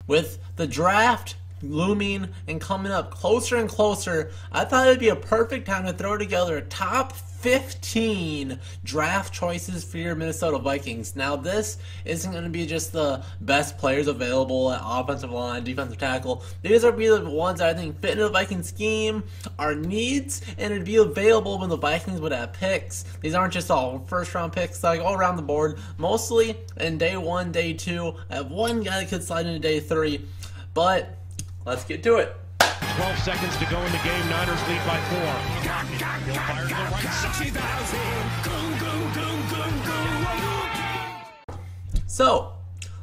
with the draft looming and coming up closer and closer, I thought it would be a perfect time to throw together a top 15 draft choices for your Minnesota Vikings. Now, this isn't going to be just the best players available at offensive line, defensive tackle. These are be the ones that I think fit into the Viking scheme, our needs, and it'd be available when the Vikings would have picks. These aren't just all first-round picks, like all around the board. Mostly in day 1, day 2. I have one guy that could slide into day 3, but let's get to it. 12 seconds to go in the game. Niners lead by 4. He'll fire to the right. So,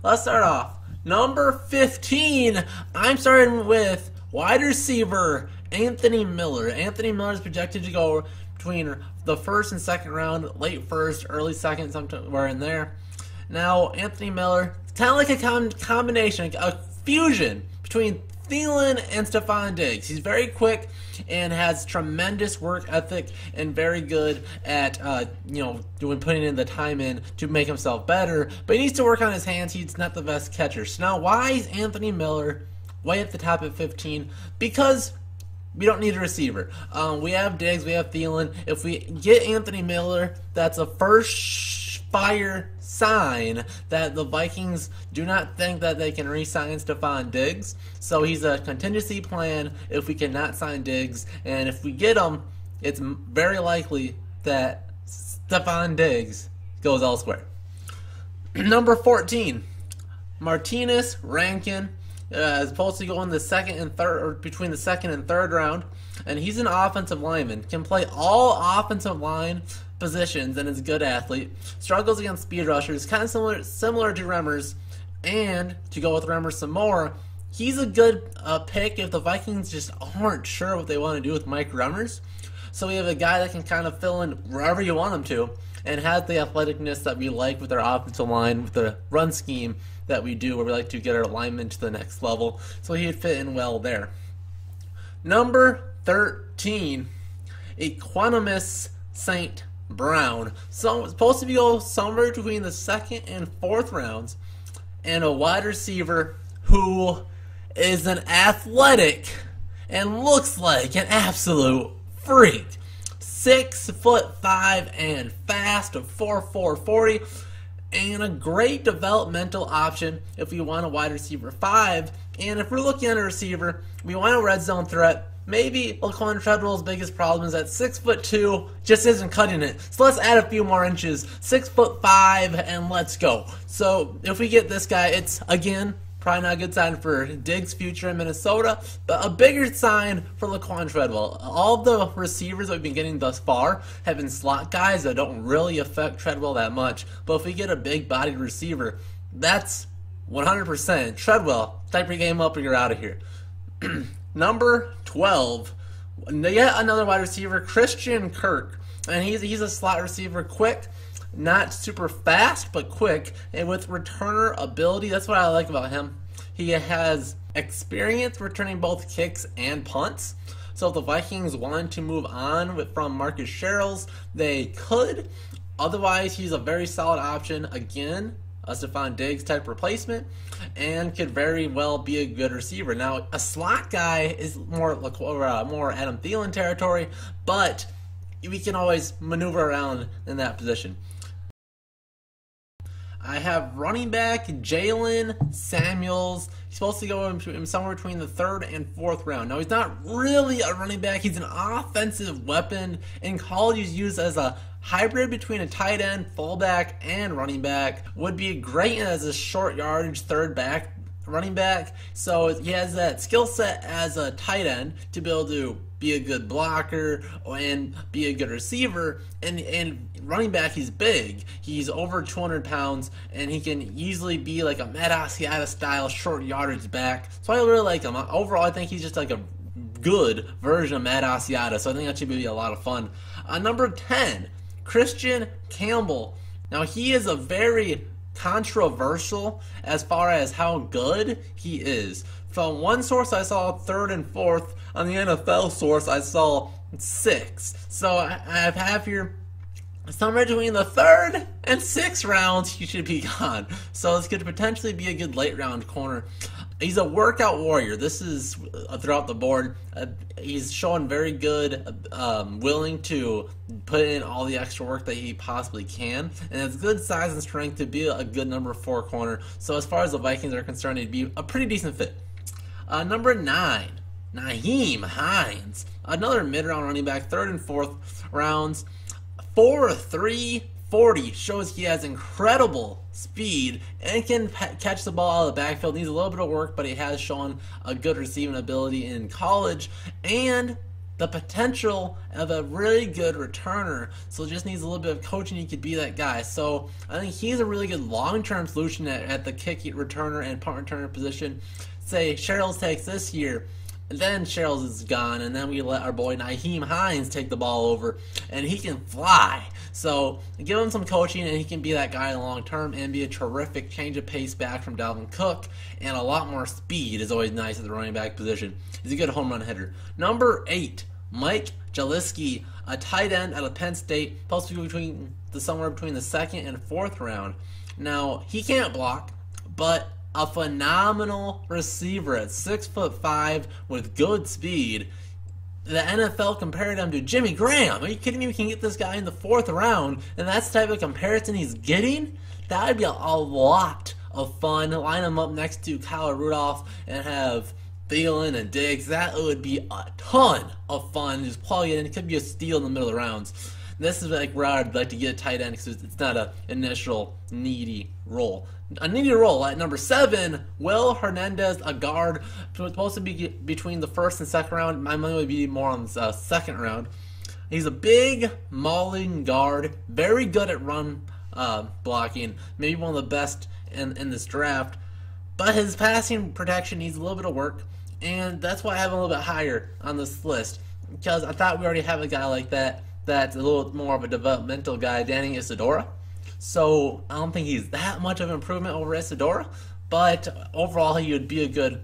let's start off. Number 15, I'm starting with wide receiver Anthony Miller. Anthony Miller is projected to go between the first and second round, late first, early second, somewhere in there. Now, Anthony Miller, kind of like a combination, a fusion between Thielen and Stephon Diggs. He's very quick and has tremendous work ethic and very good at putting in the time in to make himself better. But he needs to work on his hands. He's not the best catcher. So now, why is Anthony Miller way at the top at 15? Because we don't need a receiver. We have Diggs, we have Thielen. If we get Anthony Miller, that's a first fire sign that the Vikings do not think that they can re-sign Stephon Diggs. So he's a contingency plan if we cannot sign Diggs. And if we get him, it's very likely that Stephon Diggs goes elsewhere. Number 14, Martinez Rankin. Is supposed to go in the second and third, or between the second and third round, and he's an offensive lineman. Can play all offensive line positions and is a good athlete. Struggles against speed rushers, kind of similar to Remmers. And to go with Remmers some more, he's a good pick if the Vikings just aren't sure what they want to do with Mike Remmers. So we have a guy that can kind of fill in wherever you want him to, and has the athleticness that we like with our offensive line, with the run scheme that we do, where we like to get our linemen to the next level. So he'd fit in well there. Number 13, Equanimus St. Brown. So it's supposed to go somewhere between the second and fourth rounds, and a wide receiver who is an athletic and looks like an absolute freak. 6'5" and fast, a 4.4 40, and a great developmental option if we want a wide receiver 5. And if we're looking at a receiver, we want a red zone threat. Maybe Laquan Treadwell's biggest problem is that 6'2" just isn't cutting it. So let's add a few more inches. 6'5", and let's go. So if we get this guy, it's again probably not a good sign for Diggs' future in Minnesota, but a bigger sign for Laquan Treadwell. All the receivers that we've been getting thus far have been slot guys that don't really affect Treadwell that much. But if we get a big-bodied receiver, that's 100% Treadwell. Type your game up or you're out of here. Number 12, yet another wide receiver, Christian Kirk. And he's a slot receiver, quick. Not super fast, but quick, and with returner ability. That's what I like about him. He has experience returning both kicks and punts. So if the Vikings wanted to move on from Marcus Sherrills, they could. Otherwise, he's a very solid option. Again, a Stephon Diggs type replacement, and could very well be a good receiver. Now, a slot guy is more Adam Thielen territory, but we can always maneuver around in that position. I have running back Jalen Samuels. He's supposed to go in somewhere between the third and fourth round. Now, he's not really a running back. He's an offensive weapon. In college, he's used as a hybrid between a tight end, fullback, and running back. Would be great as a short yardage third back running back. So he has that skill set as a tight end to be able to be a good blocker and be a good receiver. And running back, he's big. He's over 200 pounds, and he can easily be like a Matt Asiata style short yardage back. So I really like him. Overall, I think he's just like a good version of Matt Asiata. So I think that should be a lot of fun. Number 10, Christian Campbell. Now, he is a very controversial as far as how good he is. From one source, I saw third and fourth. On the NFL source, I saw 6. So I have here somewhere between the third and 6th rounds, he should be gone. So this could potentially be a good late round corner. He's a workout warrior. This is throughout the board. He's showing very good, willing to put in all the extra work that he possibly can, and has good size and strength to be a good number 4 corner. So as far as the Vikings are concerned, he'd be a pretty decent fit. Number 9, Nyheim Hines, another mid-round running back, 3rd and 4th rounds, 4.3 40, shows he has incredible speed and can catch the ball out of the backfield. Needs a little bit of work, but he has shown a good receiving ability in college and the potential of a really good returner. So just needs a little bit of coaching. He could be that guy. So I think he's a really good long-term solution at the kick returner and punt returner position. Say Sherrills takes this year, then Sherrills is gone, and then we let our boy Nyheim Hines take the ball over, and he can fly. So give him some coaching, and he can be that guy in the long term and be a terrific change of pace back from Dalvin Cook, and a lot more speed is always nice at the running back position. He's a good home run hitter. Number 8, Mike Jaliski, a tight end out of Penn State, supposed to be somewhere between the 2nd and 4th round. Now, he can't block, but a phenomenal receiver at 6'5" with good speed. The NFL compared him to Jimmy Graham. Are you kidding me? We can get this guy in the 4th round, and that's the type of comparison he's getting? That would be a lot of fun. Line him up next to Kyle Rudolph and have Thielen and Diggs. That would be a ton of fun. Just plug it in. It could be a steal in the middle of the rounds. This is like where I'd like to get a tight end because it's not an initial needy role. A needy role at number 7, Will Hernandez, a guard, supposed to be between the 1st and 2nd round. My money would be more on the 2nd round. He's a big, mauling guard, very good at run blocking, maybe one of the best in this draft. But his passing protection needs a little bit of work, and that's why I have him a little bit higher on this list, because I thought we already have a guy like that that's a little more of a developmental guy, Danny Isidora. So I don't think he's that much of an improvement over Isidora, but overall he would be a good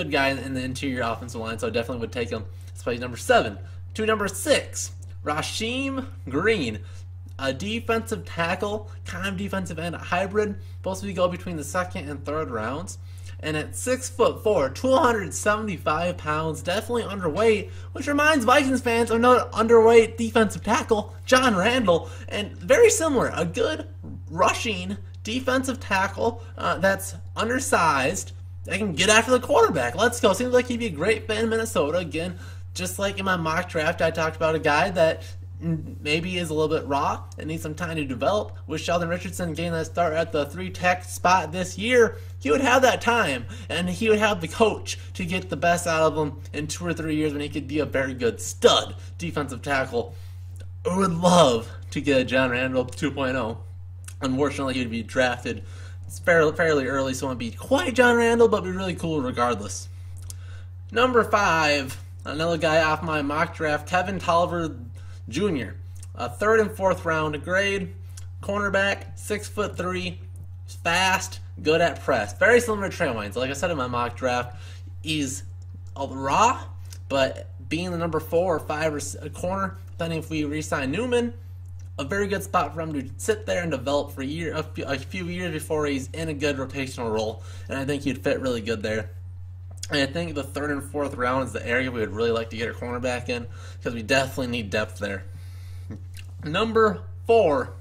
guy in the interior offensive line, so I definitely would take him. That's number 7. To number 6, Rasheem Green, a defensive tackle, kind of defensive end hybrid, supposed to go between the 2nd and 3rd rounds. And at 6'4", 275 pounds, definitely underweight, which reminds Vikings fans of another underweight defensive tackle, John Randall, and very similar, a good rushing defensive tackle that's undersized, that can get after the quarterback. Let's go. Seems like he'd be a great fit in Minnesota. Again, just like in my mock draft, I talked about a guy that maybe is a little bit raw and needs some time to develop. With Sheldon Richardson getting that start at the 3-tech spot this year, he would have that time, and he would have the coach to get the best out of him in 2 or 3 years when he could be a very good stud defensive tackle. I would love to get a John Randall 2.0. Unfortunately, he'd be drafted fairly early, so it wouldn't be quite John Randall, but be really cool regardless. Number 5, another guy off my mock draft, Kevin Tolliver Jr., a 3rd and 4th round grade, cornerback, 6'3", fast, good at press. Very similar to Trey Waynes. Like I said in my mock draft, he's raw, but being the number 4 or 5 corner, depending if we re-sign Newman, a very good spot for him to sit there and develop for a few years before he's in a good rotational role, and I think he'd fit really good there. And I think the 3rd and 4th round is the area we would really like to get a cornerback in, because we definitely need depth there. Number 4,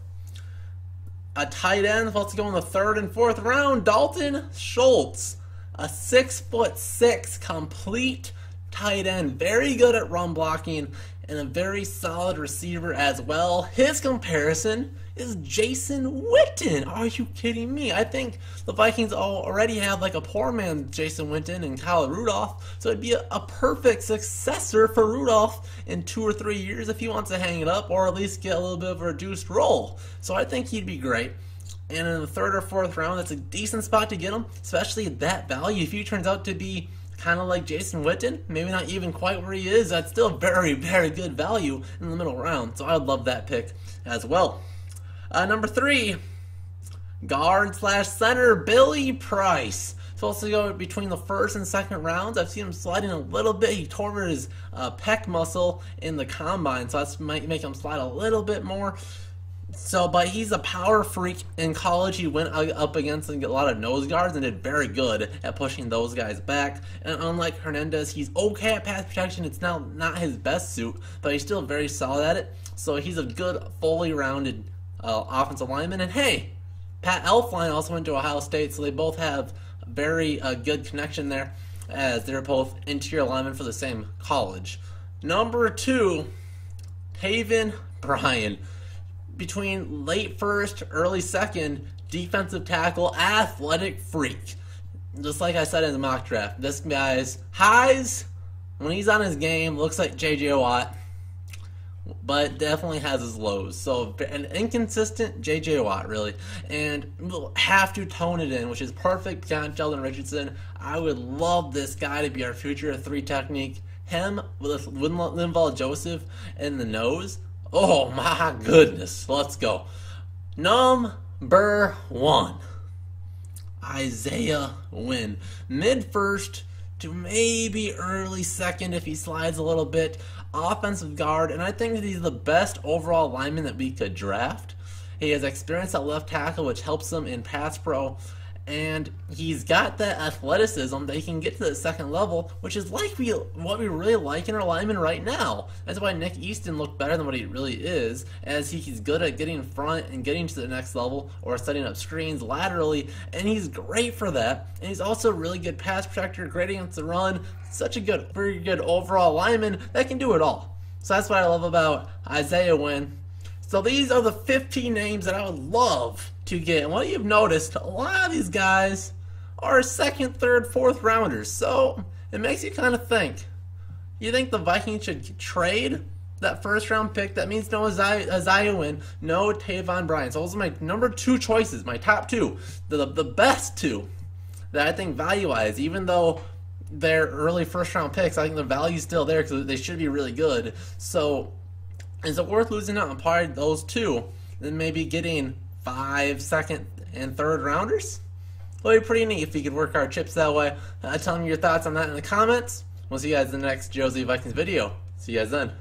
a tight end supposed to go in the 3rd and 4th round, Dalton Schultz, a 6'6" complete tight end, very good at run blocking, and a very solid receiver as well. His comparison is Jason Witten. Are you kidding me? I think the Vikings already have like a poor man Jason Witten and Kyle Rudolph, so it'd be a perfect successor for Rudolph in 2 or 3 years if he wants to hang it up, or at least get a little bit of a reduced role. So I think he'd be great. And in the 3rd or 4th round, that's a decent spot to get him, especially at that value. If he turns out to be kind of like Jason Witten, maybe not even quite where he is, that's still very, very good value in the middle round. So I'd love that pick as well. Number 3, guard/center, Billy Price. Supposed to go between the 1st and 2nd rounds. I've seen him sliding a little bit. He tore his pec muscle in the combine, so that might make him slide a little bit more. So, but he's a power freak. In college, he went up against a lot of nose guards and did very good at pushing those guys back. And unlike Hernandez, he's okay at pass protection. It's now not his best suit, but he's still very solid at it. So he's a good, fully rounded offensive lineman. And hey, Pat Elflein also went to Ohio State, so they both have a very good connection there, as they're both interior linemen for the same college. Number 2, Taven Bryan. Between late first, early second, defensive tackle, athletic freak. Just like I said in the mock draft, this guy's highs, when he's on his game, looks like J.J. Watt, but definitely has his lows. So an inconsistent J.J. Watt, really. And we'll have to tone it in, which is perfect. John Sheldon Richardson. I would love this guy to be our future 3 technique. Him with Linval Joseph in the nose. Oh my goodness. Let's go. Number 1, Isaiah Wynn. Mid-first to maybe early second if he slides a little bit. Offensive guard, and I think that he's the best overall lineman that we could draft. He has experience at left tackle, which helps him in pass pro, and he's got that athleticism that he can get to the second level, which is like what we really like in our linemen right now. That's why Nick Easton looked better than what he really is, as he's good at getting in front and getting to the next level or setting up screens laterally, and he's great for that. And he's also a really good pass protector, great against the run, such a good, very good overall lineman that can do it all. So that's what I love about Isaiah Wynn. So these are the 15 names that I would love to get. And what you've noticed, a lot of these guys are second, third, fourth rounders. So it makes you kind of think. You think the Vikings should trade that first round pick? That means no Isaiah Wynn, no Taven Bryan. So those are my number 2 choices, my top 2. The best 2 that I think value-wise, even though they're early first round picks, I think the value's still there because they should be really good. So is it worth losing out on probably those 2 than maybe getting 5 second and third rounders? It would be pretty neat if we could work our chips that way. Tell me your thoughts on that in the comments. We'll see you guys in the next Josie Vikings video. See you guys then.